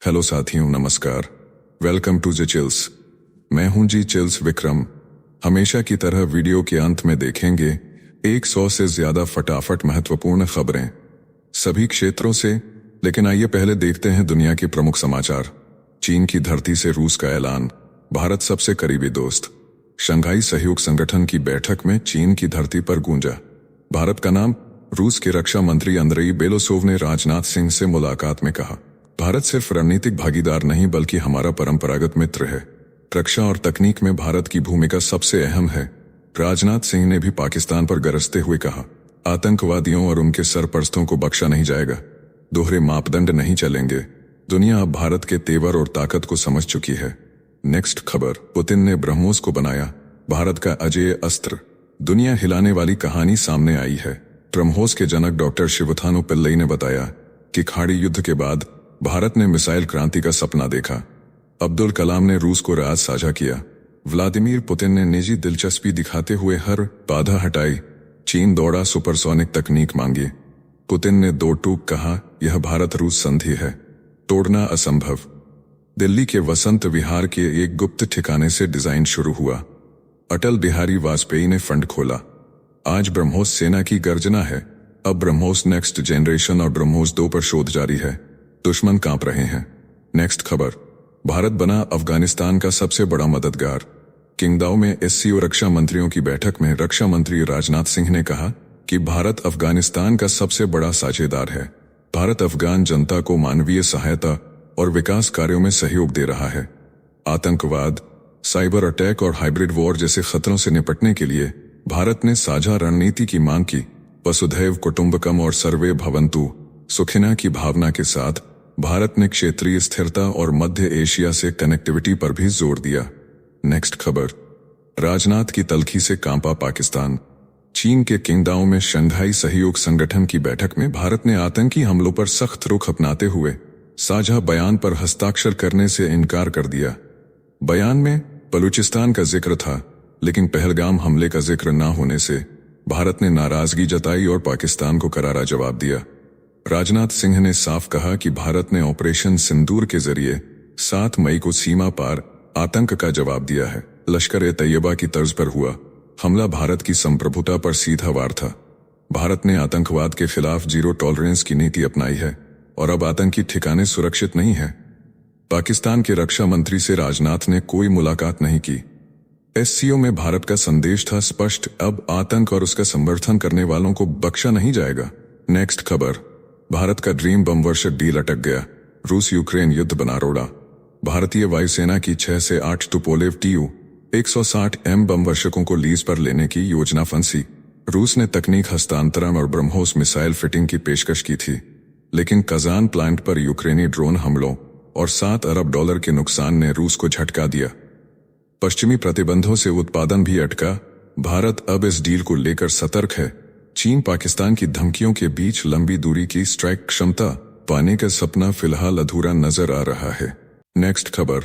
Hello साथियों, नमस्कार। Welcome to G Chills. मैं हूं जी चिल्स विक्रम। हमेशा की तरह वीडियो के अंत में देखेंगे 100 से ज्यादा फटाफट महत्वपूर्ण खबरें सभी क्षेत्रों से। लेकिन आइए पहले देखते हैं दुनिया के प्रमुख समाचार। चीन की धरती से रूस का ऐलान, भारत सबसे करीबी दोस्त। शंघाई सहयोग संगठन की बैठक में चीन की धरती पर गूंजा भारत का नाम। रूस के रक्षा मंत्री अंद्रेई बेलोसोव ने राजनाथ सिंह से मुलाकात में कहा, भारत सिर्फ रणनीतिक भागीदार नहीं बल्कि हमारा परंपरागत मित्र है। रक्षा और तकनीक में भारत की भूमिका सबसे अहम है। राजनाथ सिंह ने भी पाकिस्तान पर गरजते हुए कहा, आतंकवादियों और उनके सरपरस्तों को बख्शा नहीं जाएगा। दोहरे मापदंड नहीं चलेंगे। दुनिया अब भारत के तेवर और ताकत को समझ चुकी है। नेक्स्ट खबर, पुतिन ने ब्रह्मोस को बनाया भारत का अजेय अस्त्र। दुनिया हिलाने वाली कहानी सामने आई है। ब्रह्मोस के जनक डॉक्टर शिवथानु पिल्लई ने बताया कि खाड़ी युद्ध के बाद भारत ने मिसाइल क्रांति का सपना देखा। अब्दुल कलाम ने रूस को राज साझा किया। व्लादिमीर पुतिन ने निजी दिलचस्पी दिखाते हुए हर बाधा हटाई। चीन दौड़ा सुपरसोनिक तकनीक मांगी। पुतिन ने दो टूक कहा, यह भारत रूस संधि है, तोड़ना असंभव। दिल्ली के वसंत विहार के एक गुप्त ठिकाने से डिजाइन शुरू हुआ। अटल बिहारी वाजपेयी ने फंड खोला। आज ब्रह्मोस सेना की गर्जना है। अब ब्रह्मोस नेक्स्ट जनरेशन और ब्रह्मोस 2 पर शोध जारी है। दुश्मन कांप रहे हैं। नेक्स्ट खबर, भारत बना अफगानिस्तान का सबसे बड़ा मददगार। किंगदाओ में एससीओ रक्षा मंत्रियों की बैठक में रक्षा मंत्री राजनाथ सिंह ने कहा कि भारत अफगानिस्तान का सबसे बड़ा साझेदार है। भारत अफगान जनता को मानवीय सहायता और विकास कार्यों में सहयोग दे रहा है। आतंकवाद, साइबर अटैक और हाइब्रिड वॉर जैसे खतरों से निपटने के लिए भारत ने साझा रणनीति की मांग की। वसुधैव कुटुंबकम और सर्वे भवन्तु सुखिना की भावना के साथ भारत ने क्षेत्रीय स्थिरता और मध्य एशिया से कनेक्टिविटी पर भी जोर दिया। नेक्स्ट खबर, राजनाथ की तल्खी से कांपा पाकिस्तान। चीन के किंगदाओ में शंघाई सहयोग संगठन की बैठक में भारत ने आतंकी हमलों पर सख्त रुख अपनाते हुए साझा बयान पर हस्ताक्षर करने से इनकार कर दिया। बयान में बलूचिस्तान का जिक्र था, लेकिन पहलगाम हमले का जिक्र न होने से भारत ने नाराजगी जताई और पाकिस्तान को करारा जवाब दिया। राजनाथ सिंह ने साफ कहा कि भारत ने ऑपरेशन सिंदूर के जरिए 7 मई को सीमा पार आतंक का जवाब दिया है। लश्कर-ए-तैयबा की तर्ज पर हुआ हमला भारत की संप्रभुता पर सीधा वार था। भारत ने आतंकवाद के खिलाफ जीरो टॉलरेंस की नीति अपनाई है और अब आतंकी ठिकाने सुरक्षित नहीं है। पाकिस्तान के रक्षा मंत्री से राजनाथ ने कोई मुलाकात नहीं की। एससीओ में भारत का संदेश था स्पष्ट, अब आतंक और उसका समर्थन करने वालों को बख्शा नहीं जाएगा। नेक्स्ट खबर, भारत का ड्रीम बम वर्षक डील अटक गया। रूस यूक्रेन युद्ध बना रोड़ा। भारतीय वायुसेना की 6 से 8 तुपोलेव Tu-160M बम वर्षकों को लीज पर लेने की योजना फंसी। रूस ने तकनीक हस्तांतरण और ब्रह्मोस मिसाइल फिटिंग की पेशकश की थी, लेकिन कजान प्लांट पर यूक्रेनी ड्रोन हमलों और $7 अरब के नुकसान ने रूस को झटका दिया। पश्चिमी प्रतिबंधों से उत्पादन भी अटका। भारत अब इस डील को लेकर सतर्क है। चीन पाकिस्तान की धमकियों के बीच लंबी दूरी की स्ट्राइक क्षमता पाने का सपना फिलहाल अधूरा नजर आ रहा है। नेक्स्ट खबर,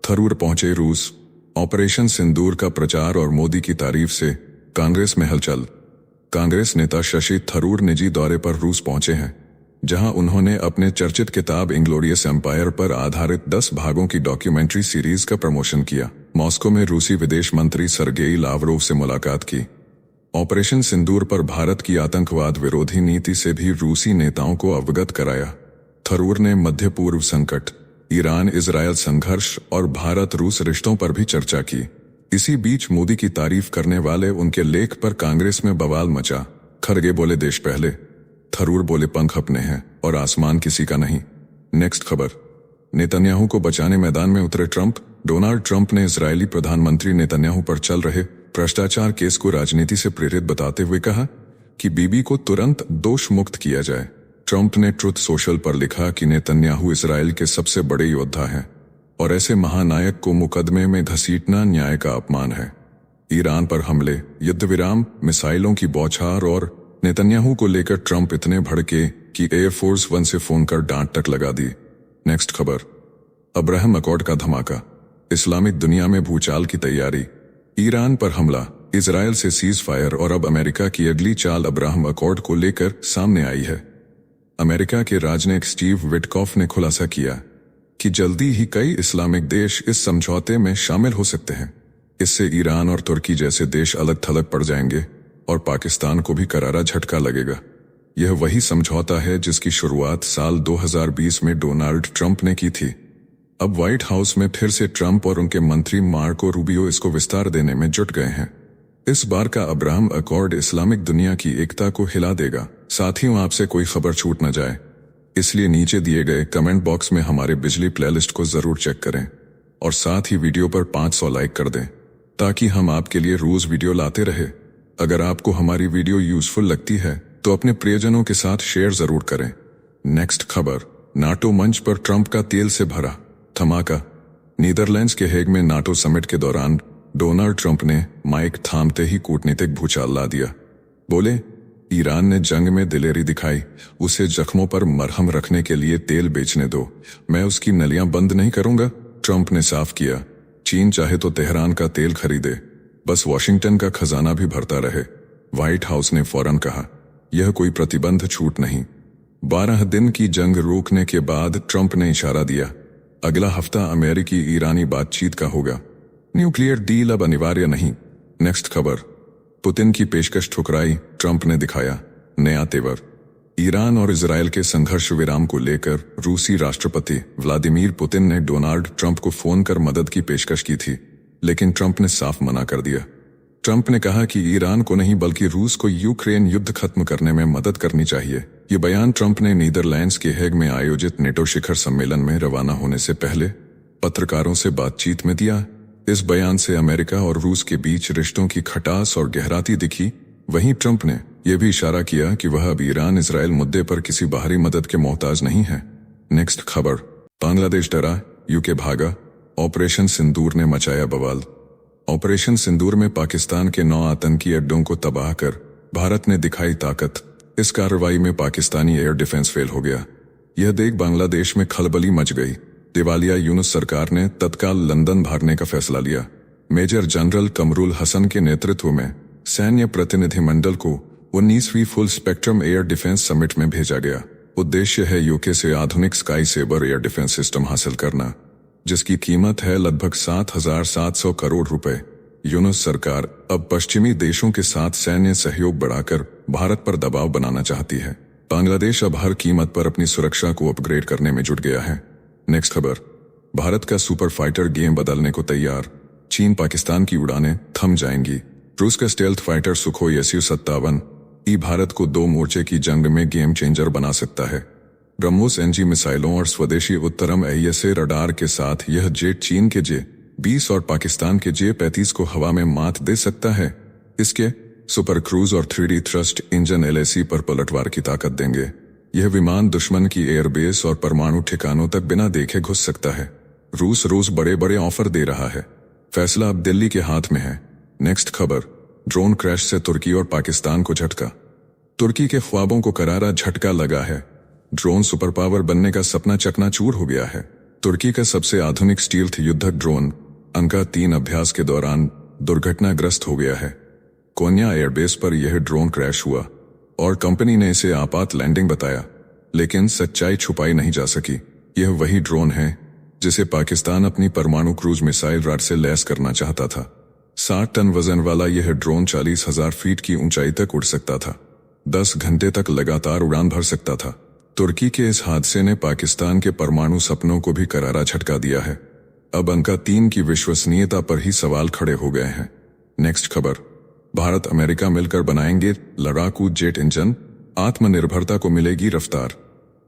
थरूर पहुंचे रूस। ऑपरेशन सिंदूर का प्रचार और मोदी की तारीफ से कांग्रेस में हलचल। कांग्रेस नेता शशि थरूर निजी दौरे पर रूस पहुंचे हैं, जहां उन्होंने अपने चर्चित किताब इंग्लोरियस एम्पायर पर आधारित 10 भागों की डॉक्यूमेंट्री सीरीज का प्रमोशन किया। मॉस्को में रूसी विदेश मंत्री सर्गेई लावरोव से मुलाकात की। ऑपरेशन सिंदूर पर भारत की आतंकवाद विरोधी नीति से भी रूसी नेताओं को अवगत कराया। थरूर ने मध्य पूर्व संकट, ईरान इजरायल संघर्ष और भारत रूस रिश्तों पर भी चर्चा की। इसी बीच मोदी की तारीफ करने वाले उनके लेख पर कांग्रेस में बवाल मचा। खरगे बोले देश पहले, थरूर बोले पंख अपने हैं और आसमान किसी का नहीं। नेक्स्ट खबर, नेतन्याहू को बचाने मैदान में उतरे ट्रंप। डोनाल्ड ट्रंप ने इजरायली प्रधानमंत्री नेतन्याहू पर चल रहे भ्रष्टाचार केस को राजनीति से प्रेरित बताते हुए कहा कि बीबी को तुरंत दोष मुक्त किया जाए। ट्रंप ने ट्रुथ सोशल पर लिखा कि नेतन्याहू इजराइल के सबसे बड़े योद्धा हैं और ऐसे महानायक को मुकदमे में घसीटना न्याय का अपमान है। ईरान पर हमले, युद्ध विराम, मिसाइलों की बौछार और नेतन्याहू को लेकर ट्रंप इतने भड़के कि एयरफोर्स 1 से फोन कर डांट तक लगा दी। नेक्स्ट खबर, अब्राहम अकॉर्ड का धमाका। इस्लामिक दुनिया में भूचाल की तैयारी। ईरान पर हमला, इजरायल से सीज फायर और अब अमेरिका की अगली चाल अब्राहम अकॉर्ड को लेकर सामने आई है। अमेरिका के राजनयिक स्टीव विटकॉफ ने खुलासा किया कि जल्दी ही कई इस्लामिक देश इस समझौते में शामिल हो सकते हैं। इससे ईरान और तुर्की जैसे देश अलग थलग पड़ जाएंगे और पाकिस्तान को भी करारा झटका लगेगा। यह वही समझौता है जिसकी शुरुआत साल 2020 में डोनाल्ड ट्रंप ने की थी। अब व्हाइट हाउस में फिर से ट्रंप और उनके मंत्री मार्को रूबियो इसको विस्तार देने में जुट गए हैं। इस बार का अब्राहम अकॉर्ड इस्लामिक दुनिया की एकता को हिला देगा। साथियों, आपसे कोई खबर छूट न जाए, इसलिए नीचे दिए गए कमेंट बॉक्स में हमारे बिजली प्लेलिस्ट को जरूर चेक करें और साथ ही वीडियो पर 500 लाइक कर दें ताकि हम आपके लिए रोज वीडियो लाते रहे। अगर आपको हमारी वीडियो यूजफुल लगती है तो अपने प्रियजनों के साथ शेयर जरूर करें। नेक्स्ट खबर, नाटो मंच पर ट्रंप का तेल से भरा धमाका। नीदरलैंड्स के हेग में नाटो समिट के दौरान डोनाल्ड ट्रंप ने माइक थामते ही कूटनीतिक भूचाल ला दिया। बोले, ईरान ने जंग में दिलेरी दिखाई, उसे जख्मों पर मरहम रखने के लिए तेल बेचने दो, मैं उसकी नलियां बंद नहीं करूंगा। ट्रंप ने साफ किया, चीन चाहे तो तेहरान का तेल खरीदे, बस वॉशिंगटन का खजाना भी भरता रहे। व्हाइट हाउस ने फौरन कहा, यह कोई प्रतिबंध छूट नहीं। 12 दिन की जंग रोकने के बाद ट्रंप ने इशारा दिया, अगला हफ्ता अमेरिकी ईरानी बातचीत का होगा। न्यूक्लियर डील अब अनिवार्य नहीं। नेक्स्ट खबर, पुतिन की पेशकश ठुकराई, ट्रंप ने दिखाया नया तेवर। ईरान और इजरायल के संघर्ष विराम को लेकर रूसी राष्ट्रपति व्लादिमीर पुतिन ने डोनाल्ड ट्रंप को फोन कर मदद की पेशकश की थी, लेकिन ट्रंप ने साफ मना कर दिया। ट्रंप ने कहा कि ईरान को नहीं बल्कि रूस को यूक्रेन युद्ध खत्म करने में मदद करनी चाहिए। ये बयान ट्रंप ने नीदरलैंड्स के हेग में आयोजित नेटो शिखर सम्मेलन में रवाना होने से पहले पत्रकारों से बातचीत में दिया। इस बयान से अमेरिका और रूस के बीच रिश्तों की खटास और गहराती दिखी। वहीं ट्रंप ने यह भी इशारा किया कि वह अब ईरान इजरायल मुद्दे पर किसी बाहरी मदद के मोहताज नहीं है। नेक्स्ट खबर, बांग्लादेश डरा, यूके भागा, ऑपरेशन सिंदूर ने मचाया बवाल। ऑपरेशन सिंदूर में पाकिस्तान के 9 आतंकी अड्डों को तबाह कर भारत ने दिखाई ताकत। इस कार्रवाई में पाकिस्तानी एयर डिफेंस फेल हो गया। यह देख बांग्लादेश में खलबली मच गई। दिवालिया यूनुस सरकार ने तत्काल लंदन भागने का फैसला लिया। मेजर जनरल कमरुल हसन के नेतृत्व में सैन्य प्रतिनिधिमंडल को 19वीं full spectrum air defence summit में भेजा गया। उद्देश्य है यूके से आधुनिक Sky Sabre air defence system हासिल करना, जिसकी कीमत है लगभग 7,700 करोड़ रुपए। यूनुस सरकार अब पश्चिमी देशों के साथ सैन्य सहयोग बढ़ाकर भारत पर दबाव बनाना चाहती है। बांग्लादेश अब हर कीमत पर अपनी सुरक्षा को अपग्रेड करने में जुट गया है। नेक्स्ट खबर, भारत का सुपर फाइटर गेम बदलने को तैयार, चीन पाकिस्तान की उड़ानें थम जाएंगी। रूस का stealth fighter Sukhoi Su-57 Bharat को 2 मोर्चे की जंग में गेम चेंजर बना सकता है। ब्रह्मोस एनजी मिसाइलों और स्वदेशी उत्तरम AESA रडार के साथ यह जेट चीन के J-20 और पाकिस्तान के J-35 को हवा में मात दे सकता है। इसके सुपर क्रूज और 3D थ्रस्ट इंजन LAC पर पलटवार की ताकत देंगे। यह विमान दुश्मन की एयरबेस और परमाणु ठिकानों तक बिना देखे घुस सकता है। रूस रोज बड़े बड़े ऑफर दे रहा है। फैसला अब दिल्ली के हाथ में है। नेक्स्ट खबर, ड्रोन क्रैश से तुर्की और पाकिस्तान को झटका। तुर्की के ख्वाबों को करारा झटका लगा है। ड्रोन सुपर पावर बनने का सपना चकनाचूर हो गया है। तुर्की का सबसे आधुनिक स्टील्थ युद्धक ड्रोन अंका 3 अभ्यास के दौरान दुर्घटनाग्रस्त हो गया है। कोन्या एयरबेस पर यह ड्रोन क्रैश हुआ और कंपनी ने इसे आपात लैंडिंग बताया, लेकिन सच्चाई छुपाई नहीं जा सकी। यह वही ड्रोन है जिसे पाकिस्तान अपनी परमाणु क्रूज मिसाइल राड से लैस करना चाहता था। 60 टन वजन वाला यह ड्रोन 40,000 फीट की ऊंचाई तक उड़ सकता था। 10 घंटे तक लगातार उड़ान भर सकता था। तुर्की के इस हादसे ने पाकिस्तान के परमाणु सपनों को भी करारा झटका दिया है। अब अंका 3 की विश्वसनीयता पर ही सवाल खड़े हो गए हैं। नेक्स्ट खबर, भारत अमेरिका मिलकर बनाएंगे लड़ाकू जेट इंजन, आत्मनिर्भरता को मिलेगी रफ्तार।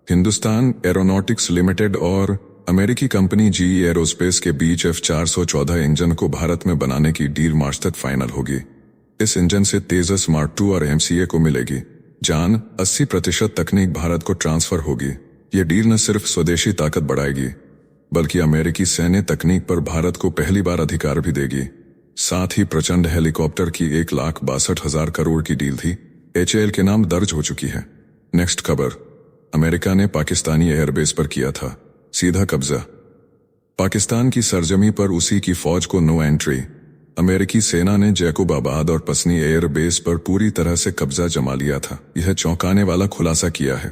हिंदुस्तान एरोनॉटिक्स लिमिटेड और अमेरिकी कंपनी GE एरोस्पेस के बीच F414 इंजन को भारत में बनाने की डील मार्च तक फाइनल होगी। इस इंजन से तेजस मार्क 2 और MCA को मिलेगी जान। 80% तकनीक भारत को ट्रांसफर होगी। ये डील न सिर्फ स्वदेशी ताकत बढ़ाएगी बल्कि अमेरिकी सैन्य तकनीक पर भारत को पहली बार अधिकार भी देगी। साथ ही प्रचंड हेलीकॉप्टर की 1,62,000 करोड़ की डील थी HAL के नाम दर्ज हो चुकी है। नेक्स्ट खबर, अमेरिका ने पाकिस्तानी एयरबेस पर किया था सीधा कब्जा। पाकिस्तान की सरजमी पर उसी की फौज को नो एंट्री। अमेरिकी सेना ने जैकोबाबाद और पसनी एयरबेस पर पूरी तरह से कब्जा जमा लिया था। यह चौंकाने वाला खुलासा किया है।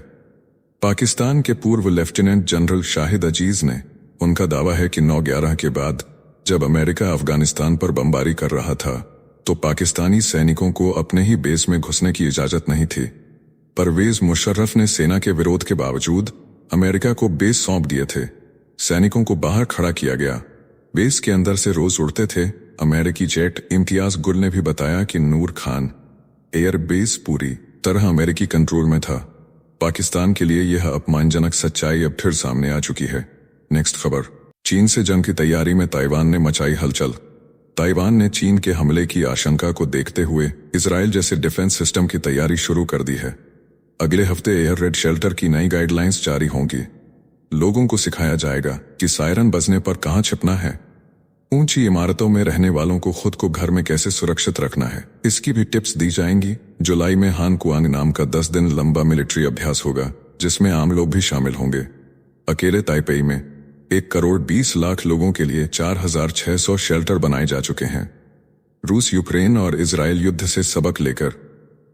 पाकिस्तान के पूर्व लेफ्टिनेंट जनरल शाहिद अजीज ने उनका दावा है कि 9/11 के बाद जब अमेरिका अफगानिस्तान पर बमबारी कर रहा था तो पाकिस्तानी सैनिकों को अपने ही बेस में घुसने की इजाजत नहीं थी। परवेज मुशर्रफ ने सेना के विरोध के बावजूद अमेरिका को बेस सौंप दिए थे। सैनिकों को बाहर खड़ा किया गया। बेस के अंदर से रोज उड़ते थे अमेरिकी जेट। इम्तियाज गुल ने भी बताया कि नूर खान एयर बेस पूरी तरह अमेरिकी कंट्रोल में था। पाकिस्तान के लिए यह अपमानजनक सच्चाई अब फिर सामने आ चुकी है। नेक्स्ट खबर, चीन से जंग की तैयारी में ताइवान ने मचाई हलचल। ताइवान ने चीन के हमले की आशंका को देखते हुए इजराइल जैसे डिफेंस सिस्टम की तैयारी शुरू कर दी है। अगले हफ्ते एयर रेड शेल्टर की नई गाइडलाइंस जारी होंगी। लोगों को सिखाया जाएगा कि सायरन बजने पर कहां छिपना है। ऊंची इमारतों में रहने वालों को खुद को घर में कैसे सुरक्षित रखना है, इसकी भी टिप्स दी जाएंगी। जुलाई में हान कुआंग नाम का 10 दिन लंबा मिलिट्री अभ्यास होगा जिसमें आम लोग भी शामिल होंगे। अकेले ताइपेई में 1,20,00,000 लोगों के लिए 4,600 शेल्टर बनाए जा चुके हैं। रूस, यूक्रेन और इजराइल युद्ध से सबक लेकर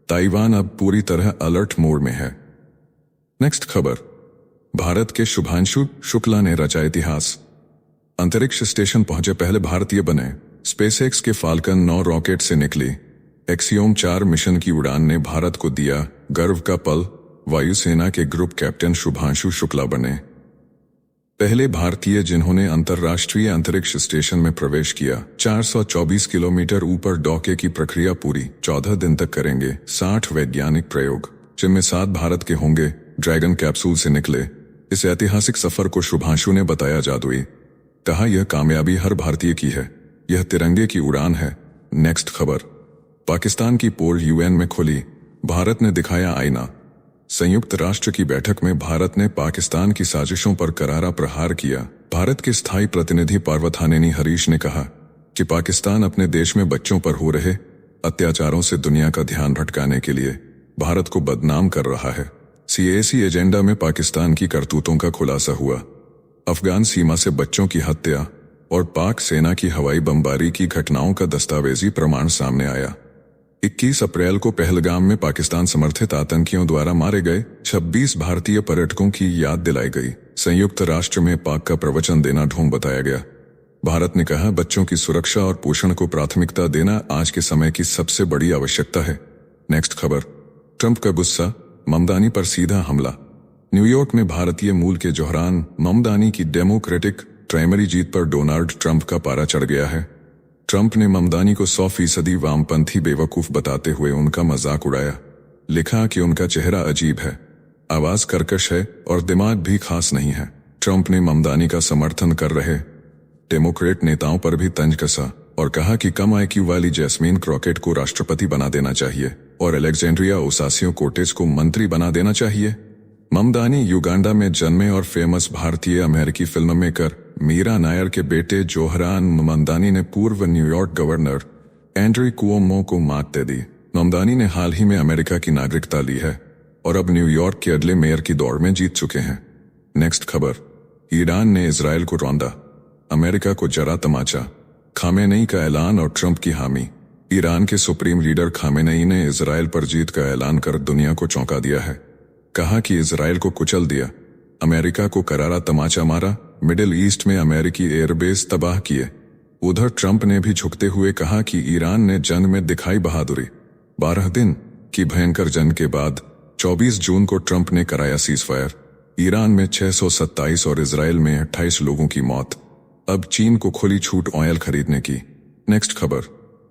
ताइवान अब पूरी तरह अलर्ट मोड में है। नेक्स्ट खबर, भारत के शुभांशु शुक्ला ने रचा इतिहास। अंतरिक्ष स्टेशन पहुंचे पहले भारतीय बने। स्पेसएक्स के फाल्कन 9 रॉकेट से निकली एक्सियोम 4 मिशन की उड़ान ने भारत को दिया गर्व का पल। वायुसेना के ग्रुप कैप्टन शुभांशु शुक्ला बने पहले भारतीय जिन्होंने अंतर्राष्ट्रीय अंतरिक्ष स्टेशन में प्रवेश किया। 424 किलोमीटर ऊपर डॉके की प्रक्रिया पूरी 14 दिन तक करेंगे 60 वैज्ञानिक प्रयोग, जिनमें 7 भारत के होंगे। ड्रैगन कैप्सूल से निकले इस ऐतिहासिक सफर को शुभांशु ने बताया जादुई। कहा यह कामयाबी हर भारतीय की है, यह तिरंगे की उड़ान है। नेक्स्ट खबर, पाकिस्तान की पोल यूएन में खुली, भारत ने दिखाया आईना। संयुक्त राष्ट्र की बैठक में भारत ने पाकिस्तान की साजिशों पर करारा प्रहार किया। भारत के स्थायी प्रतिनिधि पार्वथानेनी हरीश ने कहा कि पाकिस्तान अपने देश में बच्चों पर हो रहे अत्याचारों से दुनिया का ध्यान भटकाने के लिए भारत को बदनाम कर रहा है। सीएसी एजेंडा में पाकिस्तान की करतूतों का खुलासा हुआ। अफगान सीमा से बच्चों की हत्या और पाक सेना की हवाई बमबारी की घटनाओं का दस्तावेजी प्रमाण सामने आया। 21 अप्रैल को पहलगाम में पाकिस्तान समर्थित आतंकियों द्वारा मारे गए 26 भारतीय पर्यटकों की याद दिलाई गई। संयुक्त राष्ट्र में पाक का प्रवचन देना ढोंग बताया गया। भारत ने कहा बच्चों की सुरक्षा और पोषण को प्राथमिकता देना आज के समय की सबसे बड़ी आवश्यकता है। नेक्स्ट खबर, ट्रंप का गुस्सा, ममदानी पर सीधा हमला। न्यूयॉर्क में भारतीय मूल के जोहरान ममदानी की डेमोक्रेटिक प्राइमरी जीत पर डोनाल्ड ट्रंप का पारा चढ़ गया है। ट्रंप ने ममदानी को 100% वामपंथी बेवकूफ बताते हुए उनका मजाक उड़ाया। लिखा कि उनका चेहरा अजीब है, आवाज कर्कश है और दिमाग भी खास नहीं है। ट्रंप ने ममदानी का समर्थन कर रहे डेमोक्रेट नेताओं पर भी तंज कसा और कहा कि कम IQ वाली जैस्मीन क्रॉकेट को राष्ट्रपति बना देना चाहिए और अलेक्जेंड्रिया ओसासियो कोर्टेज को मंत्री बना देना चाहिए। ममदानी युगांडा में जन्मे और फेमस भारतीय अमेरिकी फिल्म मेकर मीरा नायर के बेटे जोहरान ममदानी ने पूर्व न्यूयॉर्क गवर्नर एंड्रू कुओमो को मात दे दी। ममदानी ने हाल ही में अमेरिका की नागरिकता ली है और अब न्यूयॉर्क के अगले मेयर की दौड़ में जीत चुके हैं। नेक्स्ट खबर, ईरान ने इजराइल को रौंदा, अमेरिका को जरा तमाचा। खामेनेई का ऐलान और ट्रंप की हामी। ईरान के सुप्रीम लीडर खामेनेई ने इजराइल पर जीत का ऐलान कर दुनिया को चौंका दिया है। कहा कि इजराइल को कुचल दिया, अमेरिका को करारा तमाचा मारा, मिडिल ईस्ट में अमेरिकी एयरबेस तबाह किए। उधर ट्रंप ने भी झुकते हुए कहा कि ईरान ने जंग में दिखाई बहादुरी। 12 दिन की भयंकर जंग के बाद 24 जून को ट्रंप ने कराया सीजफायर। ईरान में 627 और इजराइल में 28 लोगों की मौत। अब चीन को खुली छूट ऑयल खरीदने की। नेक्स्ट खबर,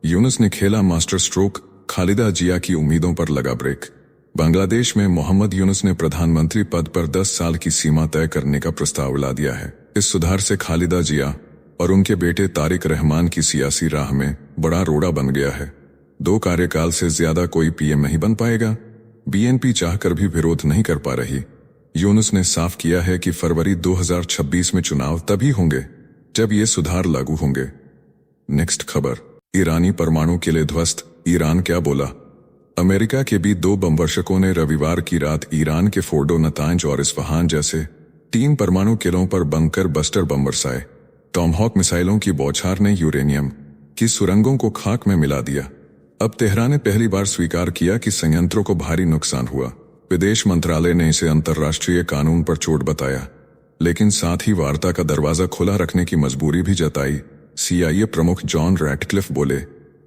यूनुस ने खेला मास्टर स्ट्रोक, खालिदा जिया की उम्मीदों पर लगा ब्रेक। बांग्लादेश में मोहम्मद यूनुस ने प्रधानमंत्री पद पर 10 साल की सीमा तय करने का प्रस्ताव ला दिया है। इस सुधार से खालिदा जिया और उनके बेटे तारिक रहमान की सियासी राह में बड़ा रोड़ा बन गया है। 2 कार्यकाल से ज्यादा कोई पीएम नहीं बन पाएगा। बीएनपी चाहकर भी विरोध नहीं कर पा रही। यूनुस ने साफ किया है कि फरवरी 2026 में चुनाव तभी होंगे जब ये सुधार लागू होंगे। नेक्स्ट खबर, ईरानी परमाणु किले ध्वस्त, ईरान क्या बोला। अमेरिका के भी 2 बमवर्षकों ने रविवार की रात ईरान के फोर्डो, नतांज और इस्फहान जैसे 3 परमाणु किलों पर बंकर बस्टर बम बरसाए। टॉमहॉक मिसाइलों की बौछार ने यूरेनियम की सुरंगों को खाक में मिला दिया। अब तेहरान ने पहली बार स्वीकार किया कि संयंत्रों को भारी नुकसान हुआ। विदेश मंत्रालय ने इसे अंतर्राष्ट्रीय कानून पर चोट बताया। लेकिन साथ ही वार्ता का दरवाजा खुला रखने की मजबूरी भी जताई। CIA प्रमुख जॉन रैटक्लिफ बोले,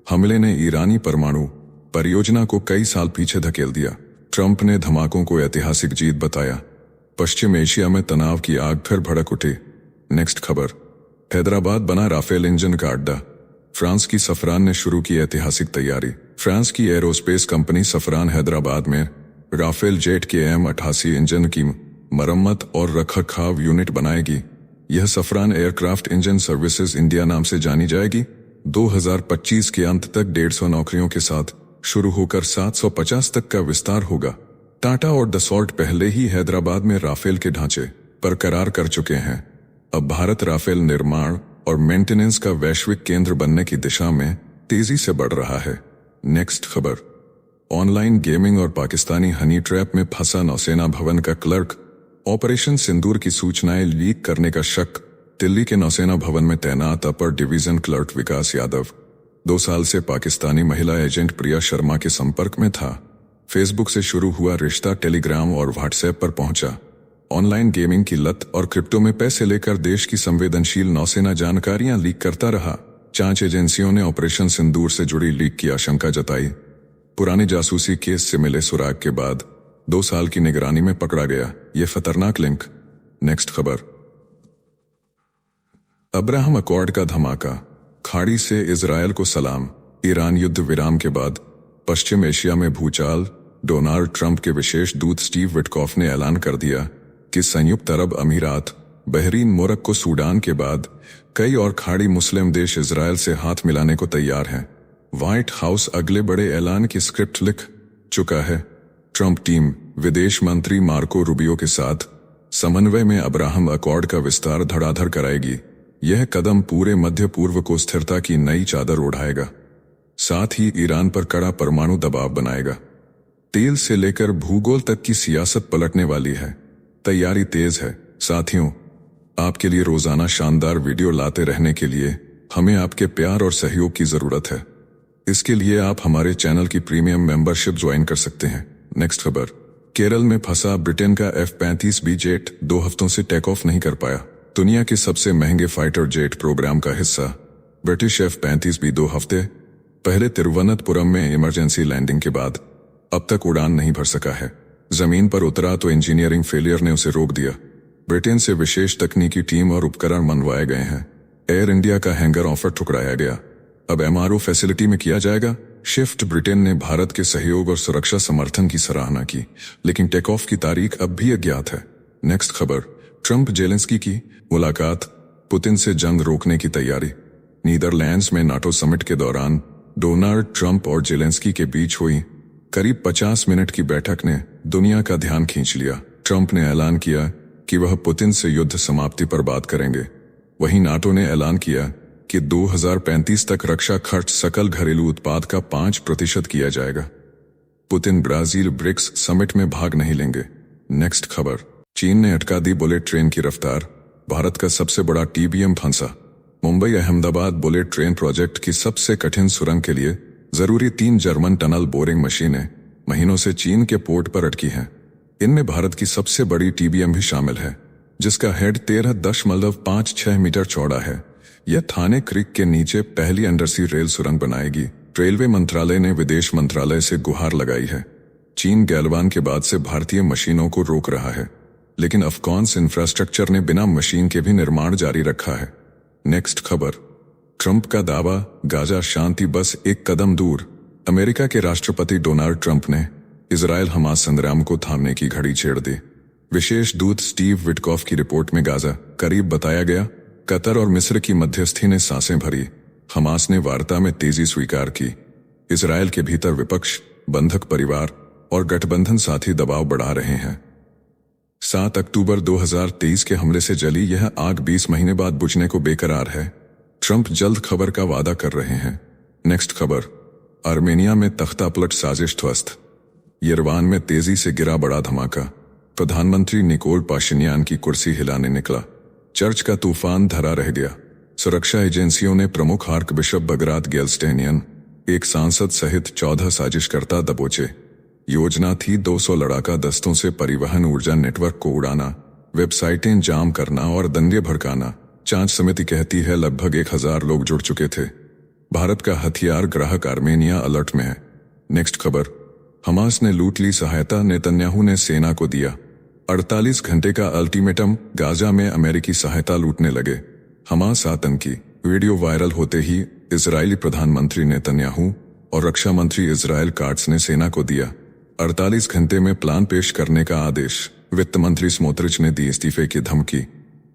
हमले ने ईरानी परमाणु परियोजना को कई साल पीछे धकेल दिया। ट्रंप ने धमाकों को ऐतिहासिक जीत बताया। पश्चिम एशिया में तनाव की आग फिर भड़क उठी। नेक्स्ट खबर, हैदराबाद बना राफेल इंजन का अड्डा। फ्रांस की सफरान ने शुरू की ऐतिहासिक तैयारी। फ्रांस की एरोस्पेस कंपनी सफरान हैदराबाद में राफेल जेट के M88 इंजन की मरम्मत और रखरखाव यूनिट बनाएगी। यह सफरान एयरक्राफ्ट इंजन सर्विसेज इंडिया नाम से जानी जाएगी। 2025 के अंत तक 150 नौकरियों के साथ शुरू होकर 750 तक का विस्तार होगा। टाटा और दसॉल्ट पहले ही हैदराबाद में राफेल के ढांचे पर करार कर चुके हैं। अब भारत राफेल निर्माण और मेंटेनेंस का वैश्विक केंद्र बनने की दिशा में तेजी से बढ़ रहा है। नेक्स्ट खबर, ऑनलाइन गेमिंग और पाकिस्तानी हनी ट्रैप में फंसा नौसेना भवन का क्लर्क। ऑपरेशन सिंदूर की सूचनाएं लीक करने का शक। दिल्ली के नौसेना भवन में तैनात अपर डिवीजन क्लर्क विकास यादव 2 साल से पाकिस्तानी महिला एजेंट प्रिया शर्मा के संपर्क में था। फेसबुक से शुरू हुआ रिश्ता टेलीग्राम और व्हाट्सएप पर पहुंचा। ऑनलाइन गेमिंग की लत और क्रिप्टो में पैसे लेकर देश की संवेदनशील नौसेना जानकारियां लीक करता रहा। जांच एजेंसियों ने ऑपरेशन सिंदूर से जुड़ी लीक की आशंका जताई। पुराने जासूसी केस से मिले सुराग के बाद 2 साल की निगरानी में पकड़ा गया ये खतरनाक लिंक। नेक्स्ट खबर, अब्राहम अकॉर्ड का धमाका। खाड़ी से इजरायल को सलाम। ईरान युद्ध विराम के बाद पश्चिम एशिया में भूचाल। डोनाल्ड ट्रंप के विशेष दूत स्टीव विटकॉफ ने ऐलान कर दिया कि संयुक्त अरब अमीरात, बहरीन, मोरक्को, सूडान के बाद कई और खाड़ी मुस्लिम देश इजरायल से हाथ मिलाने को तैयार हैं। व्हाइट हाउस अगले बड़े ऐलान की स्क्रिप्ट लिख चुका है। ट्रंप टीम विदेश मंत्री मार्को रूबियो के साथ समन्वय में अब्राहम अकॉर्ड का विस्तार धड़ाधड़ कराएगी। यह कदम पूरे मध्य पूर्व को स्थिरता की नई चादर ओढ़ाएगा, साथ ही ईरान पर कड़ा परमाणु दबाव बनाएगा। तेल से लेकर भूगोल तक की सियासत पलटने वाली है। तैयारी तेज है। साथियों, आपके लिए रोजाना शानदार वीडियो लाते रहने के लिए हमें आपके प्यार और सहयोग की जरूरत है। इसके लिए आप हमारे चैनल की प्रीमियम मेंबरशिप ज्वाइन कर सकते हैं। नेक्स्ट खबर, केरल में फंसा ब्रिटेन का F-35B जेट 2 हफ्तों से टेक ऑफ नहीं कर पाया। दुनिया के सबसे महंगे फाइटर जेट प्रोग्राम का हिस्सा ब्रिटिश F-35B 2 हफ्ते पहले तिरुवनंतपुरम में इमरजेंसी लैंडिंग के बाद अब तक उड़ान नहीं भर सका है। जमीन पर उतरा तो इंजीनियरिंग फेलियर ने उसे रोक दिया। ब्रिटेन से विशेष तकनीकी टीम और उपकरण मंगवाए गए हैं। एयर इंडिया का हैंगर ऑफर ठुकराया गया। अब MRO फैसिलिटी में किया जाएगा शिफ्ट। ब्रिटेन ने भारत के सहयोग और सुरक्षा समर्थन की सराहना की, लेकिन टेक ऑफ की तारीख अब भी अज्ञात है। नेक्स्ट खबर, ट्रंप जेलेंस्की की मुलाकात। पुतिन से जंग रोकने की तैयारी। नीदरलैंड्स में नाटो समिट के दौरान डोनाल्ड ट्रंप और जेलेंस्की के बीच हुई करीब 50 मिनट की बैठक ने दुनिया का ध्यान खींच लिया। ट्रंप ने ऐलान किया कि वह पुतिन से युद्ध समाप्ति पर बात करेंगे। वहीं नाटो ने ऐलान किया कि 2035 तक रक्षा खर्च सकल घरेलू उत्पाद का 5% किया जाएगा। पुतिन ब्राजील ब्रिक्स समिट में भाग नहीं लेंगे। नेक्स्ट खबर, चीन ने अटका दी बुलेट ट्रेन की रफ्तार। भारत का सबसे बड़ा TBM फंसा। Mumbai Ahmedabad bullet train project की सबसे कठिन सुरंग के लिए जरूरी 3 जर्मन टनल बोरिंग मशीनें महीनों से चीन के पोर्ट पर अटकी हैं। इनमें भारत की सबसे बड़ी TBM भी शामिल है, जिसका हेड 13.56 मीटर चौड़ा है। यह थाने क्रीक के नीचे पहली अंडरसी रेल सुरंग बनाएगी। रेलवे मंत्रालय ने विदेश मंत्रालय से गुहार लगाई है। चीन गैलवान के बाद से भारतीय मशीनों को रोक रहा है, लेकिन अफगान इंफ्रास्ट्रक्चर ने बिना मशीन के भी निर्माण जारी रखा है। नेक्स्ट खबर, ट्रंप का दावा, गाजा शांति बस एक कदम दूर। अमेरिका के राष्ट्रपति डोनाल्ड ट्रंप ने इजरायल हमास संग्राम को थामने की घड़ी छेड़ दी। विशेष दूत स्टीव विटकॉफ की रिपोर्ट में गाजा करीब बताया गया। कतर और मिस्र की मध्यस्थी ने सांसें भरी। हमास ने वार्ता में तेजी स्वीकार की। इजरायल के भीतर विपक्ष, बंधक परिवार और गठबंधन साथी दबाव बढ़ा रहे हैं। 7 अक्टूबर 2023 के हमले से जली यह आग 20 महीने बाद बुझने को बेकरार है। ट्रंप जल्द खबर का वादा कर रहे हैं। नेक्स्ट खबर, आर्मेनिया में तख्ता पलट साजिश ध्वस्त। येरेवान में तेजी से गिरा बड़ा धमाका। प्रधानमंत्री निकोल पाशिनियान की कुर्सी हिलाने निकला। चर्च का तूफान धरा रह गया। सुरक्षा एजेंसियों ने प्रमुख आर्क बिशप बगरात गेल्स्टेनियन, एक सांसद सहित 14 साजिशकर्ता दबोचे। योजना थी 200 लड़ाका दस्तों से परिवहन ऊर्जा नेटवर्क को उड़ाना। वेबसाइटें जाम करना और दंगे भड़काना। जांच समिति कहती है लगभग 1000 लोग जुड़ चुके थे। भारत का हथियार ग्राहक आर्मेनिया अलर्ट में है। नेक्स्ट खबर, हमास ने लूट ली सहायता, नेतन्याहू ने सेना को दिया 48 घंटे का अल्टीमेटम, गाजा में अमेरिकी सहायता लूटने लगे हमास आतंकी। वीडियो वायरल होते ही इजरायली प्रधानमंत्री नेतन्याहू और रक्षा मंत्री इजराइल काट्स ने सेना को दिया 48 घंटे में प्लान पेश करने का आदेश। वित्त मंत्री स्मोत्रिच ने दी इस्तीफे की धमकी।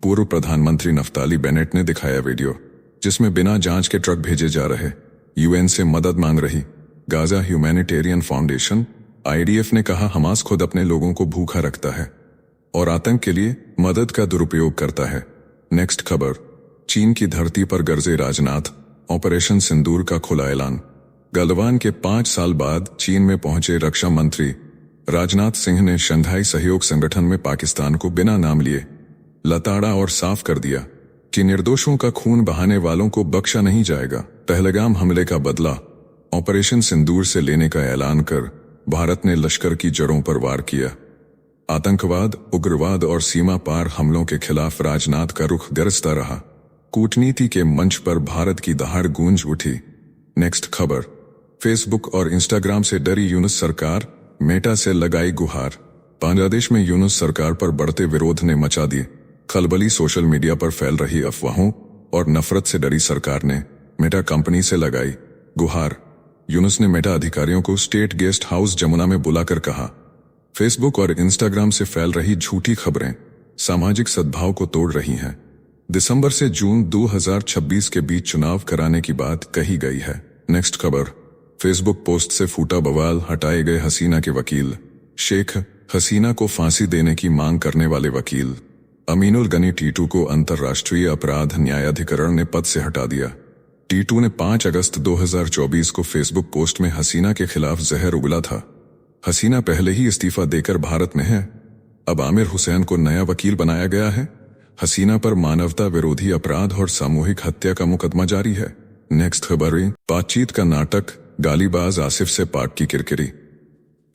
पूर्व प्रधानमंत्री नफ्ताली बेनेट ने दिखाया वीडियो जिसमें बिना जांच के ट्रक भेजे जा रहे। यूएन से मदद मांग रही गाजा ह्यूमैनिटेरियन फाउंडेशन। आईडीएफ ने कहा हमास खुद अपने लोगों को भूखा रखता है और आतंक के लिए मदद का दुरुपयोग करता है। नेक्स्ट खबर, चीन की धरती पर गरजे राजनाथ, ऑपरेशन सिंदूर का खुला ऐलान। गलवान के 5 साल बाद चीन में पहुंचे रक्षा मंत्री राजनाथ सिंह ने शंघाई सहयोग संगठन में पाकिस्तान को बिना नाम लिए लताड़ा और साफ कर दिया कि निर्दोषों का खून बहाने वालों को बख्शा नहीं जाएगा। पहलगाम हमले का बदला ऑपरेशन सिंदूर से लेने का ऐलान कर भारत ने लश्कर की जड़ों पर वार किया। आतंकवाद, उग्रवाद और सीमा पार हमलों के खिलाफ राजनाथ का रुख गरजता रहा। कूटनीति के मंच पर भारत की दहाड़ गूंज उठी। नेक्स्ट खबर, फेसबुक और इंस्टाग्राम से डरी यूनुस सरकार, मेटा से लगाई गुहार। बांग्लादेश में यूनुस सरकार पर बढ़ते विरोध ने मचा दी खलबली। सोशल मीडिया पर फैल रही अफवाहों और नफरत से डरी सरकार ने मेटा कंपनी से लगाई गुहार। यूनुस ने मेटा अधिकारियों को स्टेट गेस्ट हाउस जमुना में बुलाकर कहा, फेसबुक और इंस्टाग्राम से फैल रही झूठी खबरें सामाजिक सद्भाव को तोड़ रही हैं। दिसंबर से जून 2026 के बीच चुनाव कराने की बात कही गई है। नेक्स्ट खबर, फेसबुक पोस्ट से फूटा बवाल, हटाए गए हसीना के वकील। शेख हसीना को फांसी देने की मांग करने वाले वकील अमीनुल गनी टीटू को अंतर्राष्ट्रीय अपराध न्यायाधिकरण ने पद से हटा दिया। टीटू ने 5 अगस्त 2024 को फेसबुक पोस्ट में हसीना के खिलाफ जहर उगला था। हसीना पहले ही इस्तीफा देकर भारत में है। अब आमिर हुसैन को नया वकील बनाया गया है। हसीना पर मानवता विरोधी अपराध और सामूहिक हत्या का मुकदमा जारी है। नेक्स्ट खबर, बातचीत का नाटक, गालीबाज आसिफ से पाक की किरकिरी।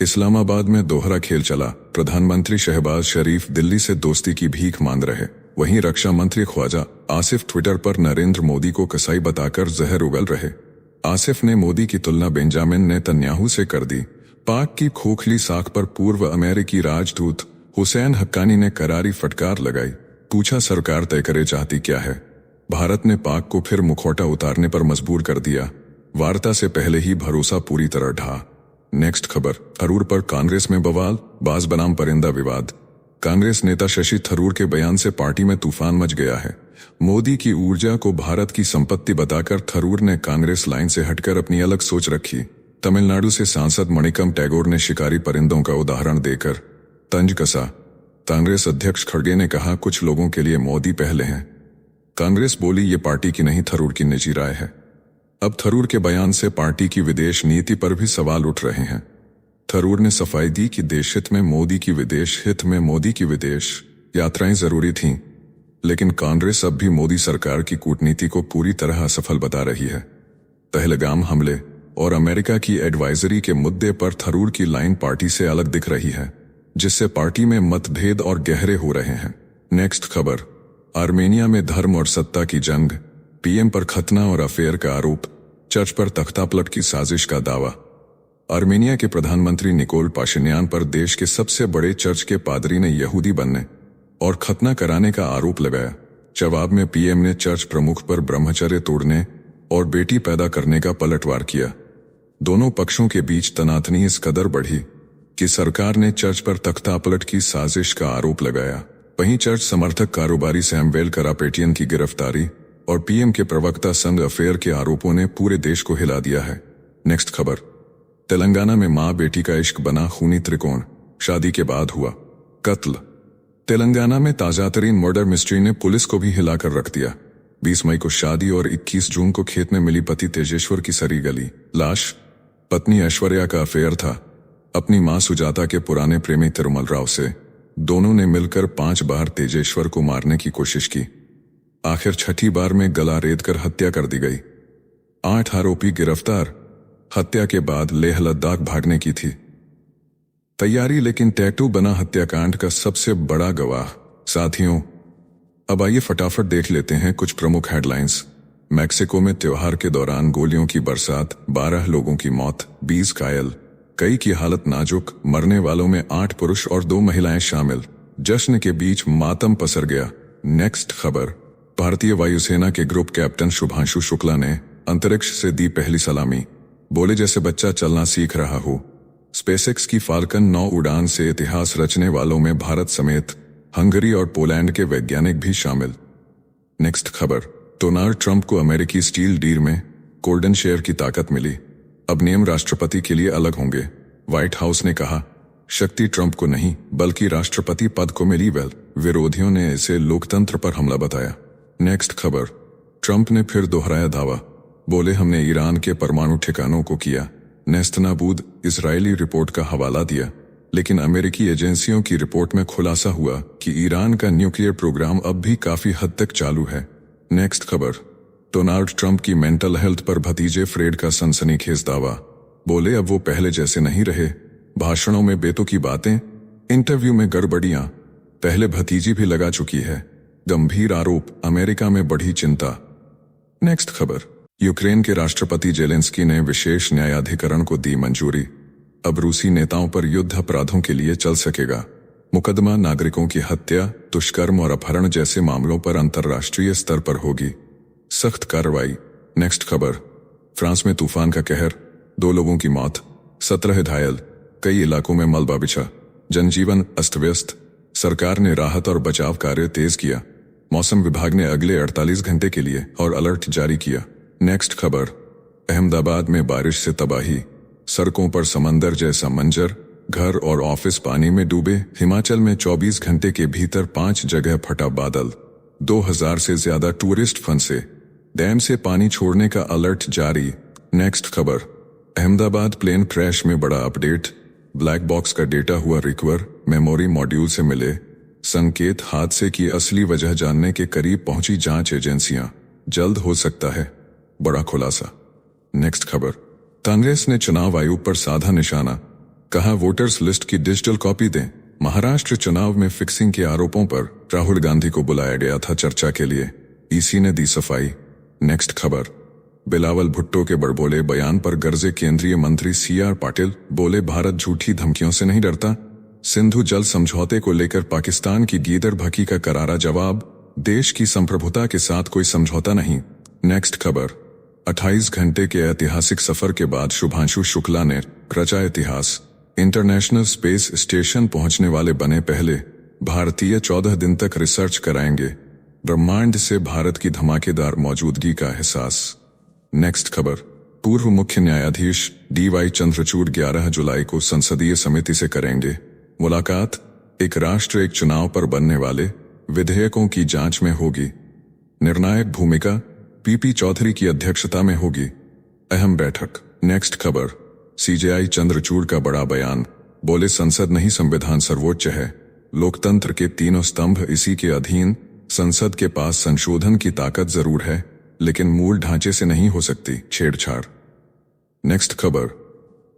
इस्लामाबाद में दोहरा खेल चला। प्रधानमंत्री शहबाज शरीफ दिल्ली से दोस्ती की भीख मांग रहे, वहीं रक्षा मंत्री ख्वाजा आसिफ ट्विटर पर नरेंद्र मोदी को कसाई बताकर जहर उगल रहे। आसिफ ने मोदी की तुलना बेंजामिन नेतन्याहू से कर दी। पाक की खोखली साख पर पूर्व अमेरिकी राजदूत हुसैन हक्कानी ने करारी फटकार लगाई। पूछा सरकार तय करे चाहती क्या है। भारत ने पाक को फिर मुखौटा उतारने पर मजबूर कर दिया। वार्ता से पहले ही भरोसा पूरी तरह ढहा। नेक्स्ट खबर, थरूर पर कांग्रेस में बवाल, बाज बनाम परिंदा विवाद। कांग्रेस नेता शशि थरूर के बयान से पार्टी में तूफान मच गया है। मोदी की ऊर्जा को भारत की संपत्ति बताकर थरूर ने कांग्रेस लाइन से हटकर अपनी अलग सोच रखी। तमिलनाडु से सांसद मणिकम टैगोर ने शिकारी परिंदों का उदाहरण देकर तंज कसा। कांग्रेस अध्यक्ष खड़गे ने कहा कुछ लोगों के लिए मोदी पहले हैं। कांग्रेस बोली ये पार्टी की नहीं थरूर की निजी राय है। अब थरूर के बयान से पार्टी की विदेश नीति पर भी सवाल उठ रहे हैं। थरूर ने सफाई दी कि देश हित में मोदी की विदेश हित में मोदी की विदेश यात्राएं जरूरी थीं, लेकिन कांग्रेस अब भी मोदी सरकार की कूटनीति को पूरी तरह असफल बता रही है। पहलगाम हमले और अमेरिका की एडवाइजरी के मुद्दे पर थरूर की लाइन पार्टी से अलग दिख रही है, जिससे पार्टी में मतभेद और गहरे हो रहे हैं। नेक्स्ट खबर, आर्मेनिया में धर्म और सत्ता की जंग, पीएम पर खतना और अफेयर का आरोप, चर्च पर तख्तापलट की साजिश का दावा। आर्मेनिया के प्रधानमंत्री निकोल पाशिन्यान पर देश के सबसे बड़े चर्च के पादरी ने यहूदी बनने और खतना कराने का आरोप लगाया। जवाब में पीएम ने चर्च प्रमुख पर ब्रह्मचर्य तोड़ने और बेटी पैदा करने का पलटवार किया। दोनों पक्षों के बीच तनातनी इस कदर बढ़ी कि सरकार ने चर्च पर तख्तापलट की साजिश का आरोप लगाया। वहीं चर्च समर्थक कारोबारी सैमुएल करापेटियन की गिरफ्तारी और पीएम के प्रवक्ता संग अफेयर के आरोपों ने पूरे देश को हिला दिया है। नेक्स्ट खबर, तेलंगाना में मां बेटी का इश्क बना खूनी त्रिकोण, शादी के बाद हुआ कत्ल। तेलंगाना में ताजातरीन मर्डर मिस्ट्री ने पुलिस को भी हिलाकर रख दिया। 20 मई को शादी और 21 जून को खेत में मिली पति तेजेश्वर की सरी गली लाश। पत्नी ऐश्वर्या का अफेयर था अपनी मां सुजाता के पुराने प्रेमी तिरुमल राव से। दोनों ने मिलकर 5 बार तेजेश्वर को मारने की कोशिश की। आखिर छठी बार में गला रेतकर हत्या कर दी गई। 8 आरोपी गिरफ्तार। हत्या के बाद लेह लद्दाख भागने की थी तैयारी, लेकिन टैटू बना हत्याकांड का सबसे बड़ा गवाह साथियों, अब आइए फटाफट देख लेते हैं कुछ प्रमुख हेडलाइंस। मैक्सिको में त्योहार के दौरान गोलियों की बरसात, 12 लोगों की मौत, 20 घायल, कई की हालत नाजुक, मरने वालों में 8 पुरुष और 2 महिलाएं शामिल। जश्न के बीच मातम पसर गया। नेक्स्ट खबर, भारतीय वायुसेना के ग्रुप कैप्टन शुभांशु शुक्ला ने अंतरिक्ष से दी पहली सलामी। बोले जैसे बच्चा चलना सीख रहा हो। स्पेसएक्स की फाल्कन 9 उड़ान से इतिहास रचने वालों में भारत समेत हंगरी और पोलैंड के वैज्ञानिक भी शामिल। नेक्स्ट खबर, डोनाल्ड ट्रंप को अमेरिकी स्टील डील में गोल्डन शेयर की ताकत मिली। अब नियम राष्ट्रपति के लिए अलग होंगे। व्हाइट हाउस ने कहा, शक्ति ट्रंप को नहीं बल्कि राष्ट्रपति पद को मिली। विरोधियों ने इसे लोकतंत्र पर हमला बताया। नेक्स्ट खबर, ट्रंप ने फिर दोहराया दावा। बोले हमने ईरान के परमाणु ठिकानों को किया नेस्तनाबूद। इजरायली रिपोर्ट का हवाला दिया, लेकिन अमेरिकी एजेंसियों की रिपोर्ट में खुलासा हुआ कि ईरान का न्यूक्लियर प्रोग्राम अब भी काफी हद तक चालू है। नेक्स्ट खबर, डोनाल्ड ट्रंप की मेंटल हेल्थ पर भतीजे फ्रेड का सनसनीखेज दावा। बोले अब वो पहले जैसे नहीं रहे। भाषणों में बेतुकी बातें, इंटरव्यू में गड़बड़ियां, पहले भतीजी भी लगा चुकी है। गंभीर आरोप, अमेरिका में बढ़ी चिंता। नेक्स्ट खबर, यूक्रेन के राष्ट्रपति जेलेंस्की ने विशेष न्यायाधिकरण को दी मंजूरी। अब रूसी नेताओं पर युद्ध अपराधों के लिए चल सकेगा मुकदमा। नागरिकों की हत्या, दुष्कर्म और अपहरण जैसे मामलों पर अंतर्राष्ट्रीय स्तर पर होगी सख्त कार्रवाई। नेक्स्ट खबर, फ्रांस में तूफान का कहर, 2 लोगों की मौत, 17 घायल, कई इलाकों में मलबा बिछा, जनजीवन अस्त व्यस्त। सरकार ने राहत और बचाव कार्य तेज किया। मौसम विभाग ने अगले 48 घंटे के लिए और अलर्ट जारी किया। नेक्स्ट खबर, अहमदाबाद में बारिश से तबाही, सड़कों पर समंदर जैसा मंजर, घर और ऑफिस पानी में डूबे। हिमाचल में 24 घंटे के भीतर 5 जगह फटा बादल, 2000 से ज्यादा टूरिस्ट फंसे। डैम से पानी छोड़ने का अलर्ट जारी। नेक्स्ट खबर, अहमदाबाद प्लेन क्रैश में बड़ा अपडेट, ब्लैक बॉक्स का डेटा हुआ रिकवर, मेमोरी मॉड्यूल से मिले संकेत। हादसे की असली वजह जानने के करीब पहुंची जांच एजेंसियां, जल्द हो सकता है बड़ा खुलासा। नेक्स्ट खबर, कांग्रेस ने चुनाव आयोग पर साधा निशाना, कहा वोटर्स लिस्ट की डिजिटल कॉपी दें। महाराष्ट्र चुनाव में फिक्सिंग के आरोपों पर राहुल गांधी को बुलाया गया था चर्चा के लिए, ईसी ने दी सफाई। नेक्स्ट खबर, बिलावल भुट्टो के बड़बोले बयान पर गरजे केंद्रीय मंत्री CR पाटिल। बोले भारत झूठी धमकियों से नहीं डरता। सिंधु जल समझौते को लेकर पाकिस्तान की गीदड़ भकी का करारा जवाब, देश की संप्रभुता के साथ कोई समझौता नहीं। नेक्स्ट खबर, 28 घंटे के ऐतिहासिक सफर के बाद शुभांशु शुक्ला ने रचा इतिहास। इंटरनेशनल स्पेस स्टेशन पहुंचने वाले बने पहले भारतीय। 14 दिन तक रिसर्च कराएंगे। ब्रह्मांड से भारत की धमाकेदार मौजूदगी का एहसास। नेक्स्ट खबर, पूर्व मुख्य न्यायाधीश DY चंद्रचूड़ 11 जुलाई को संसदीय समिति से करेंगे मुलाकात। एक राष्ट्र एक चुनाव पर बनने वाले विधेयकों की जांच में होगी। निर्णायक भूमिका PP चौधरी की अध्यक्षता में होगी अहम बैठक। नेक्स्ट खबर, CJI चंद्रचूड़ का बड़ा बयान। बोले संसद नहीं संविधान सर्वोच्च है। लोकतंत्र के तीनों स्तंभ इसी के अधीन। संसद के पास संशोधन की ताकत जरूर है, लेकिन मूल ढांचे से नहीं हो सकती छेड़छाड़। नेक्स्ट खबर,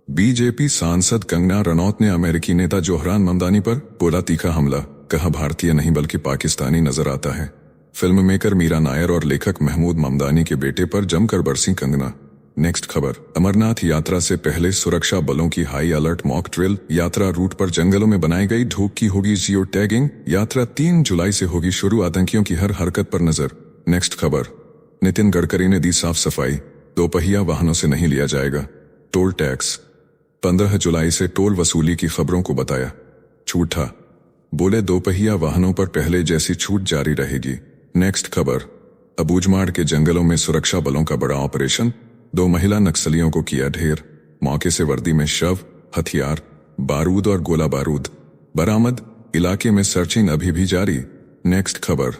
BJP सांसद कंगना रनौत ने अमेरिकी नेता जोहरान ममदानी पर बोला तीखा हमला, कहा भारतीय नहीं बल्कि पाकिस्तानी नजर आता है। फिल्म मेकर मीरा नायर और लेखक महमूद ममदानी के बेटे पर जमकर बरसी कंगना। नेक्स्ट खबर, अमरनाथ यात्रा से पहले सुरक्षा बलों की हाई अलर्ट मॉक ड्रिल। यात्रा रूट पर जंगलों में बनाई गई ढूक की होगी जियो टैगिंग। यात्रा 3 जुलाई से होगी शुरू, आतंकियों की हर हरकत पर नजर। नेक्स्ट खबर, नितिन गडकरी ने दी साफ सफाई, 2 पहिया वाहनों से नहीं लिया जाएगा टोल टैक्स। 15 जुलाई से टोल वसूली की खबरों को बताया झूठा। बोले 2 पहिया वाहनों पर पहले जैसी छूट जारी रहेगी। नेक्स्ट खबर, अबूझमाड़ के जंगलों में सुरक्षा बलों का बड़ा ऑपरेशन। 2 महिला नक्सलियों को किया ढेर, मौके से वर्दी में शव, हथियार, बारूद और गोला बारूद बरामद। इलाके में सर्चिंग अभी भी जारी। नेक्स्ट खबर,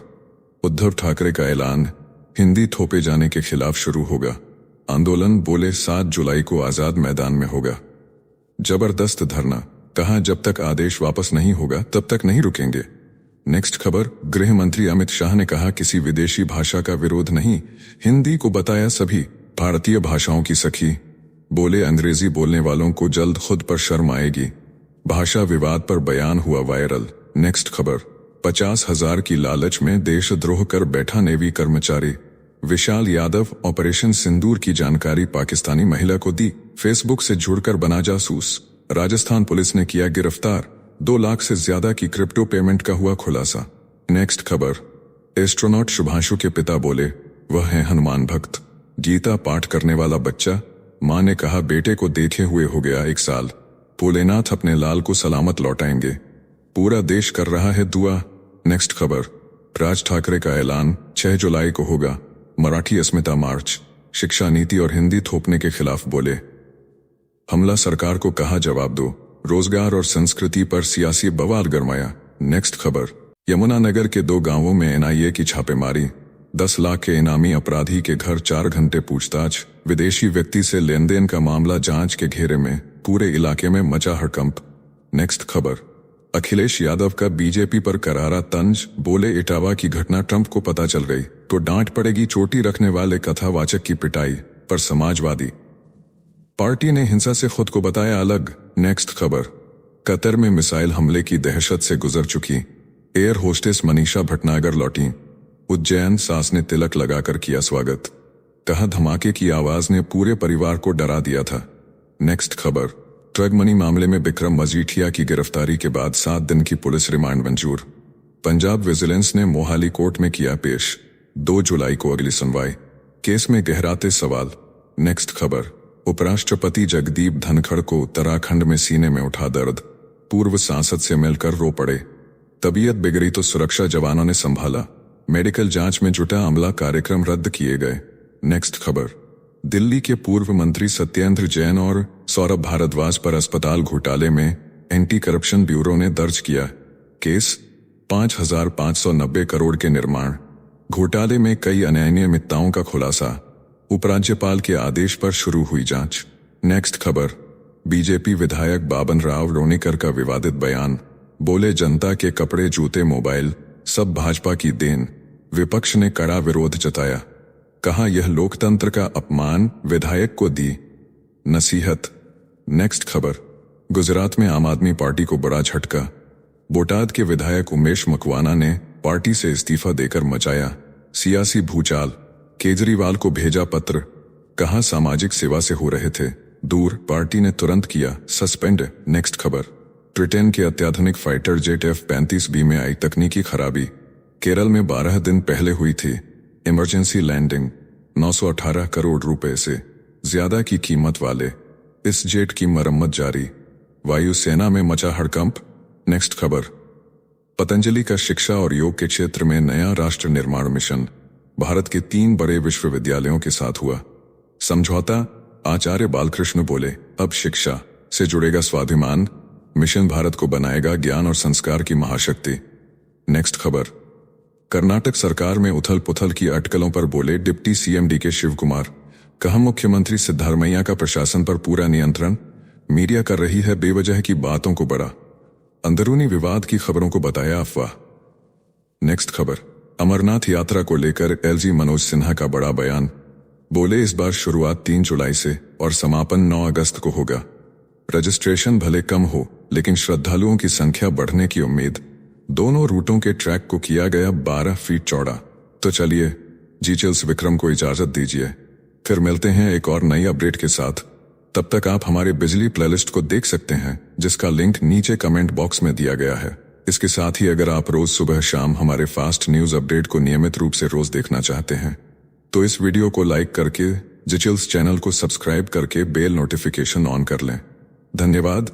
उद्धव ठाकरे का ऐलान, हिंदी थोपे जाने के खिलाफ शुरू होगा आंदोलन। बोले 7 जुलाई को आजाद मैदान में होगा जबरदस्त धरना, कहा जब तक आदेश वापस नहीं होगा तब तक नहीं रुकेंगे। नेक्स्ट खबर, गृह मंत्री अमित शाह ने कहा किसी विदेशी भाषा का विरोध नहीं, हिंदी को बताया सभी भारतीय भाषाओं की सखी। बोले अंग्रेजी बोलने वालों को जल्द खुद पर शर्म आएगी। भाषा विवाद पर बयान हुआ वायरल। नेक्स्ट खबर, 50,000 की लालच में देशद्रोह कर बैठा नेवी कर्मचारी विशाल यादव ऑपरेशन सिंदूर की जानकारी पाकिस्तानी महिला को दी, फेसबुक से जुड़कर बना जासूस। राजस्थान पुलिस ने किया गिरफ्तार, 2 लाख से ज्यादा की क्रिप्टो पेमेंट का हुआ खुलासा। नेक्स्ट खबर, एस्ट्रोनॉट शुभांशु के पिता बोले वह है हनुमान भक्त। गीता पाठ करने वाला बच्चा, मां ने कहा बेटे को देखे हुए हो गया 1 साल, भोलेनाथ अपने लाल को सलामत लौटाएंगे, पूरा देश कर रहा है दुआ। नेक्स्ट खबर, राज ठाकरे का ऐलान 6 जुलाई को होगा मराठी अस्मिता मार्च, शिक्षा नीति और हिंदी थोपने के खिलाफ बोले हमला, सरकार को कहा जवाब दो, रोजगार और संस्कृति पर सियासी बवाल गरमाया। नेक्स्ट खबर, यमुनानगर के 2 गांवों में एनआईए की छापेमारी, 10 लाख के इनामी अपराधी के घर 4 घंटे पूछताछ, विदेशी व्यक्ति से लेन देन का मामला जांच के घेरे में, पूरे इलाके में मचा हड़कंप। नेक्स्ट खबर, अखिलेश यादव का बीजेपी पर करारा तंज, बोले इटावा की घटना ट्रंप को पता चल गई तो डांट पड़ेगी, चोटी रखने वाले कथावाचक की पिटाई पर समाजवादी पार्टी ने हिंसा से खुद को बताया अलग। नेक्स्ट खबर, कतर में मिसाइल हमले की दहशत से गुजर चुकी एयर होस्टेस मनीषा भटनागर लौटी, उज्जैन सास ने तिलक लगाकर किया स्वागत, कहा धमाके की आवाज ने पूरे परिवार को डरा दिया था। नेक्स्ट खबर, ड्रग मनी मामले में बिक्रम मजीठिया की गिरफ्तारी के बाद 7 दिन की पुलिस रिमांड मंजूर, पंजाब विजिलेंस ने मोहाली कोर्ट में किया पेश, 2 जुलाई को अगली सुनवाई, केस में गहराते सवाल। नेक्स्ट खबर, उपराष्ट्रपति जगदीप धनखड़ को उत्तराखंड में सीने में उठा दर्द, पूर्व सांसद से मिलकर रो पड़े, तबीयत बिगड़ी तो सुरक्षा जवानों ने संभाला, मेडिकल जांच में जुटा अमला, कार्यक्रम रद्द किए गए। नेक्स्ट खबर, दिल्ली के पूर्व मंत्री सत्येंद्र जैन और सौरभ भारद्वाज पर अस्पताल घोटाले में एंटी करप्शन ब्यूरो ने दर्ज किया केस, 5,590 करोड़ के निर्माण घोटाले में कई अनियमितताओं का खुलासा, उपराज्यपाल के आदेश पर शुरू हुई जांच। नेक्स्ट खबर, बीजेपी विधायक बाबन राव रोनीकर का विवादित बयान, बोले जनता के कपड़े जूते मोबाइल सब भाजपा की देन, विपक्ष ने कड़ा विरोध जताया, कहा यह लोकतंत्र का अपमान, विधायक को दी नसीहत। नेक्स्ट खबर, गुजरात में आम आदमी पार्टी को बड़ा झटका, बोटाद के विधायक उमेश मकवाना ने पार्टी से इस्तीफा देकर मचाया सियासी भूचाल, केजरीवाल को भेजा पत्र, कहा सामाजिक सेवा से हो रहे थे दूर, पार्टी ने तुरंत किया सस्पेंड। नेक्स्ट खबर, ब्रिटेन के अत्याधुनिक फाइटर जेट F-35B में आई तकनीकी खराबी, केरल में 12 दिन पहले हुई थी इमरजेंसी लैंडिंग, 918 करोड़ रुपए से ज्यादा की कीमत वाले इस जेट की मरम्मत जारी, वायुसेना में मचा हड़कंप। नेक्स्ट खबर, पतंजलि का शिक्षा और योग के क्षेत्र में नया राष्ट्र निर्माण मिशन, भारत के 3 बड़े विश्वविद्यालयों के साथ हुआ समझौता, आचार्य बालकृष्ण बोले अब शिक्षा से जुड़ेगा स्वाभिमान, मिशन भारत को बनाएगा ज्ञान और संस्कार की महाशक्ति। नेक्स्ट खबर, कर्नाटक सरकार में उथल पुथल की अटकलों पर बोले deputy CM DK Shivakumar, कहा मुख्यमंत्री सिद्धारमैया का प्रशासन पर पूरा नियंत्रण, मीडिया कर रही है बेवजह की बातों को बड़ा, अंदरूनी विवाद की खबरों को बताया अफवाह। नेक्स्ट खबर, अमरनाथ यात्रा को लेकर एलजी मनोज सिन्हा का बड़ा बयान, बोले इस बार शुरुआत 3 जुलाई से और समापन 9 अगस्त को होगा, रजिस्ट्रेशन भले कम हो लेकिन श्रद्धालुओं की संख्या बढ़ने की उम्मीद, दोनों रूटों के ट्रैक को किया गया 12 फीट चौड़ा। तो चलिए जीचेल्स विक्रम को इजाजत दीजिए, फिर मिलते हैं एक और नई अपडेट के साथ, तब तक आप हमारे बिजली प्लेलिस्ट को देख सकते हैं जिसका लिंक नीचे कमेंट बॉक्स में दिया गया है। इसके साथ ही अगर आप रोज सुबह शाम हमारे फास्ट न्यूज अपडेट को नियमित रूप से रोज देखना चाहते हैं तो इस वीडियो को लाइक करके जीचेल्स चैनल को सब्सक्राइब करके बेल नोटिफिकेशन ऑन कर लें। धन्यवाद।